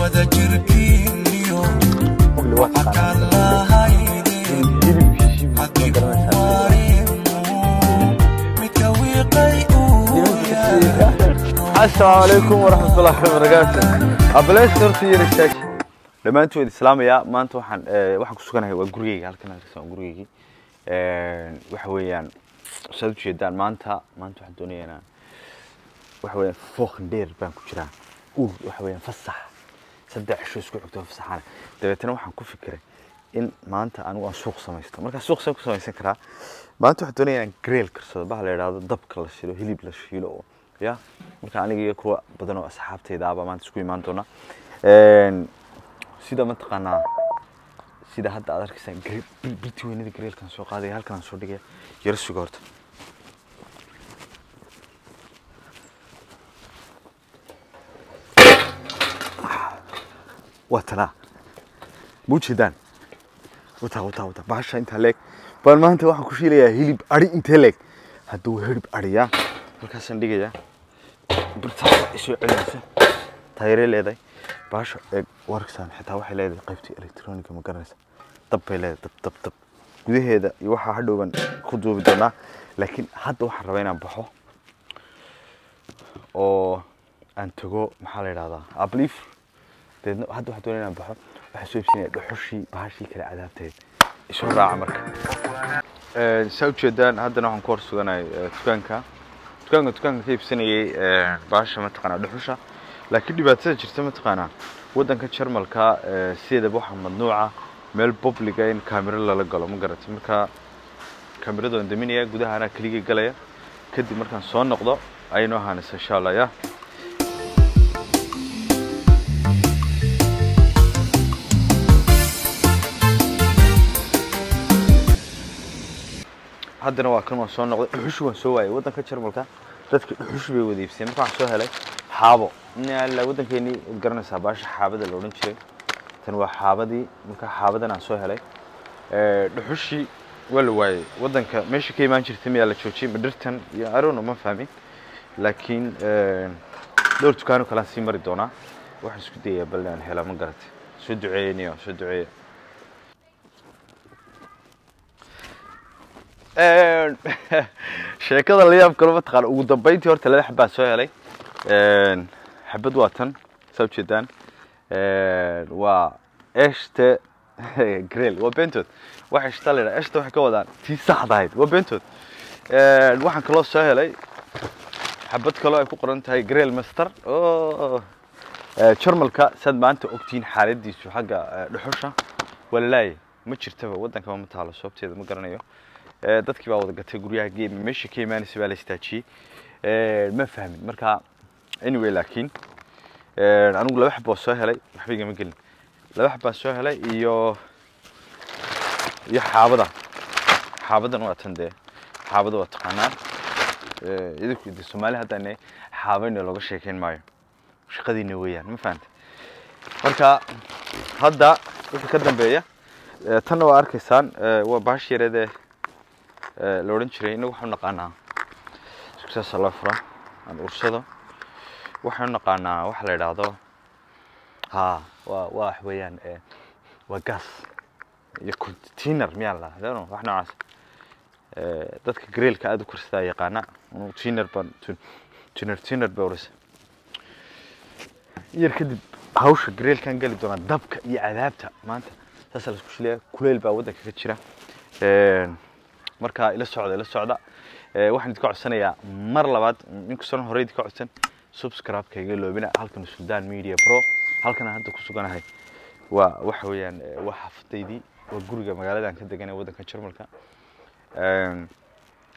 wada jirkiiniyo waxaan lahaydeen haddii midka wiiqay uu yahay. Assalaamu calaykum waraxmatullaahi wabarakaatuh. Ablees hortii sheeg dhamaantood islaamaya maanta waxaan ku suganahay waa gurigeyga halkan aan gurigeyga waxa weeyaan soo jeedaan maanta waxaan doonayaa waxa weeyaan fooq dheer baan ku jiraa waxa weeyaan fasax saddex cisho isku xigto fasaxana dabeetana waxaan ku fikiray in maanta anigu aan suuq samaysto marka suuq ku samaysan karaa maanta waxaan doonayaa grill karsado baa la yiraahdo dabka la shiilo hilib la shiilo ya marka aniga iyo kuwa badan oo asxaabtayda aba maanta isku imaan doona sida ma taqaanaa sida hadda aad arkaysaan bitweynada grillkan soo qaaday halkan soo dhigay yar sugo horta watala muujidan wata baasha inta leeg baan maanta waxaan ku shiilayaa hilib ari inta leeg hadduu hilib ariya halkaasaan dhigayaa birtaas isoo celinaysa tayre leedahay baasha warksan xitaa waxay leedahay qaybtii electronic ma garanaysa dab bay leedahay dab gudaheeda iyo waxa hadhowban ku duubi doonaa laakiin hadda waxaan rabaa inaan baxo oo aan tago maxaa la yiraahdaa abliif hadda waxaan doonayaa inaan baxo waxaan soo iibsanayaa dhuxushii baashii kale cadaabteed isoo raaca marka soo jeedaan haddana waxaan ku hor suganahay dukaanka ka iibsanayay baasha ma taqaanaa dhuxusha laakiin dhibaatada jirta ma taqaanaa wadanka Jarmalka sideedaba waxa mamnuuca meel public ah in camera lala galo ma garatay marka kamerada aan daminaya gudaha ana kaliya galaya kadib markaan soo noqdo aynu ahaanaysa insha Allah ya haddana waa kan soo noqday dhuxush waan soo waayay wadanka Jarmalka dadka dhuxush bay wada iibsadeen markaan soo helay xaabo la wadankeeni garanaysaa baasha xaabada la oran jiray tan waa xaabadii marka xaabadan aan soo helay dhuxushi wala waayay wadanka meesha ka imaan jirtay ma la joojiyay madirtan iyo aroon ma fahmin laakiin dhowr dukaan kala sii mari doona waxaan isku dayaa balan hela ma garatay soo duceeyay sheekada la yaab kale ma taqaan ugu dambeyntii horta laba xabaa soo helay xabad waa tan soo jeedaan waa este grill waa bentood waxa ishtalay este waxa ka wadaan tii saxdayd waa bentood waxaan kala soo helay xabad kale ay ku qoran tahay grill master oo Jarmalka sad maanta ogtiin xaaladiisu xagga dhuxusha wallahi ma jirtaba wadanka ma taalo sababteeda ma garanayo dadkii baa wada gatay guryaha geem meesha ka imaanaysa baa la istaajiyay ma fahmin marka anyway laakiin anigu laba xabbo soo helay waxbiga ma gelin laba xabbo soo helay iyo xaabadan waa tan de xaabada waa taqaanaa idinku Soomaali hadana xaabayna looga sheekeyn maayo shaqadiina weeyaan ma fahantay marka hadda wixii ka dambeeya tan waa arkaysaan waa baash yareed la oran jiray inagu waxaan naqaanaa success Allah fura aan ursado waxaan naqaanaa waxa la yiraahdo waa wax weeyaan waa gas iyo container miyaan la hadano wax noocaas dadka grillka aad u kursada yaqaana container bawris yar kadib hawsha grillkan gali doona dabka iyo cadaabta maanta taas la isku shilay kuleel baa wadanka ka jira marka ila socda waxaan idin ka codsanayaa mar labaad inkastoo hore idin ka codsan subscribe kayga loobina halkan Sudan Media Pro halkan hadda ku suganahay waa waxa weeyaan wax xaftaydii oo guriga magaalada aan ka deganay wadanka Jarmalka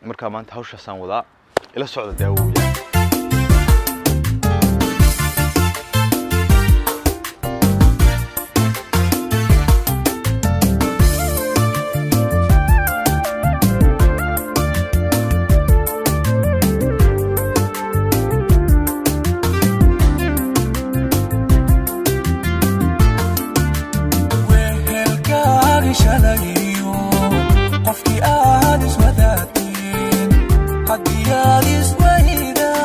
marka maanta hawshaasaan wadaa ila socda daawooya qofkii aad iswadaagteen haddii aad isweydaa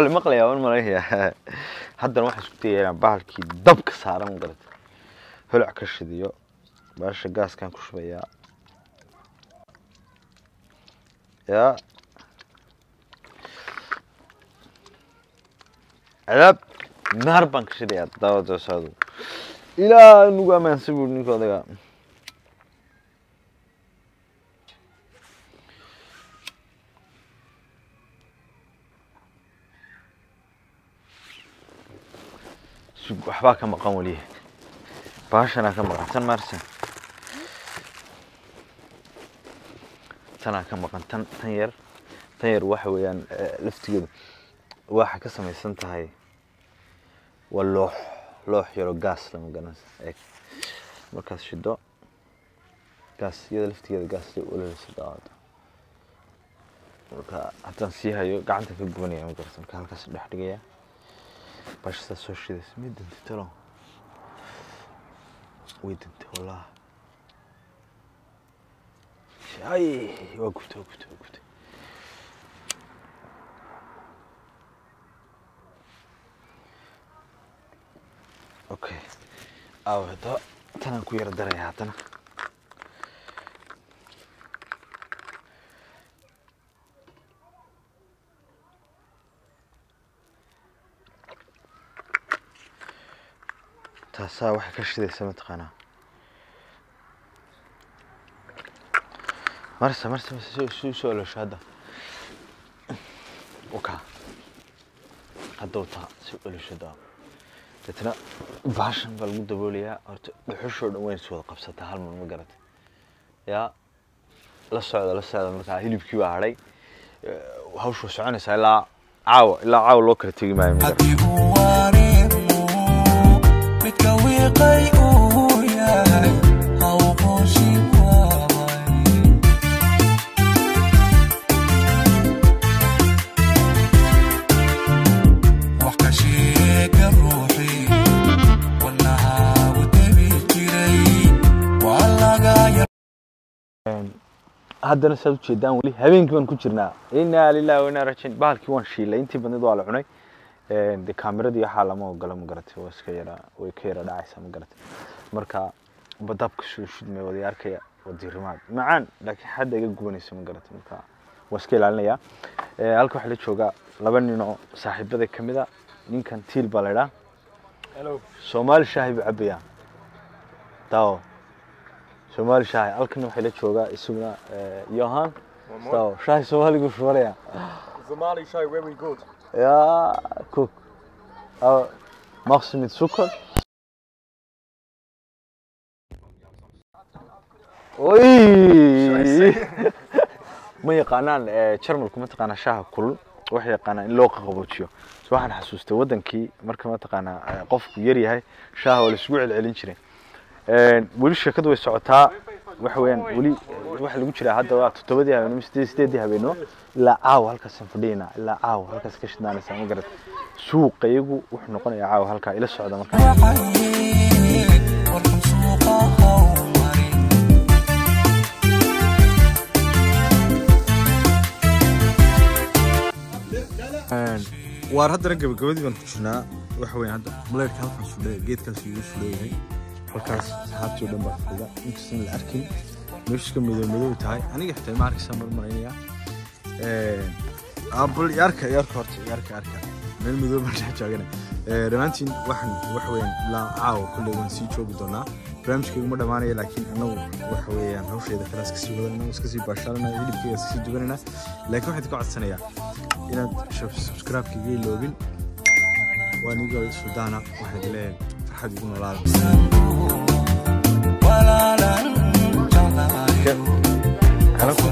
ولا مقلي أول مرة هي حتى واحد سكتي يعني بالكي دبك صار مقلت هلع كش ديو باش الجاز كان كل شوية يا علب نهر بنك شديات داود وسادو إلى إنه قام ينسبوا نيكو ده waxbaa ka maqan wali baashana ka maqan tan marsan tana ka maqan tan yar waxa weeyaan laftigeedu waxa ka samaysan tahay waloox yaro gas lama garanaysa eeg markaas shido gas iyada laftigeeda gas loo ololeysa daawada marka haddaan sii hayo gacanta ka gubanaya ma garata marka halkaas dhex dhigaya باشا سوشي ده سميد انت ترى ويد انت والله اي وقفت اوكي او هذا تنا كوير دري هاتنا تاسا waxa ka shidaysa ma taqaana marsa soo la shada oka hadawta soo la shada dadna baashan bal muddo booliya horta dhuxusho dhan weyn soo qabsata hal mar ma garat ya la socda marka hilibkii waa haray hawshu soconaysa ilaa caawa loo kala tagi maayo haddana saad u jeedaan wali habeenkii baan ku jirnaa inna lillahi wa inna ilaihi raaji'uun baalkii waan shiilay intii badneed waa la cunay de kaamirada waxa lama ogolo ma garatay waa iska yara way ka yara dhacaysa ma garatay marka badabka soo shidmay wada arkaya wadiirmaad macaan laakiin hadda iga gubanaysa ma garatay marka waa iska ilaalinaya halka waxa la jooga laba nin oo saaxiibada kamida ninkan tiil balada hello Soomaali shaahi cabaya tao Soomaali shaahi halkan waxa la jooga isuna Johan tao shaahi Soomaali gu shuraya Somali shaahi very good يا كوك مقسم السكر وي ما يقانان شرملكم تقانا شاه كل waxay yaqaanaan in loo qaboojiyo soo waxaan xasuustay wadankii marka ma taqaana qofku yar yahay shaaha wala isku celcelin jiray wali shakadu way socotaa waxa weeyaan wali waxa lagu jiraa hadda waa 7 habeenimo 8 habeenimo ilaa caaw halkaas fadhiyana ilaa caaw halkaas ka shidnaanaysa ma garad suuqaygu wuxuu noqonayaa caaw halka ila socda marka waar hadda gabagabadii baan ku jirnaa waxa weeyaan hadda maleerka halkan sudhay geedkaas uu sudhay halkaas saxaabtii dhan baa fadhida inta la arkin meeshka madow tahay aniga xitaa ma arkaysa marmarinaya abul yarka horta meel madow baan joogana dhamaantiin waxa weeyaan la caaw kulli waan sii joogi doonaa barnaamijkaygu ma dhamaanayo laakiin anagu waxa weeyaan hawsheeda kalaas ka sii wadana iska sii baashalana hilibkayga iska sii dubanayna laakiin waxaan ku codsanayaa inaad subscribe-kiga iloobin waa nigo Suudaana waxaan leeyahay farxad ugu noolaada kala ku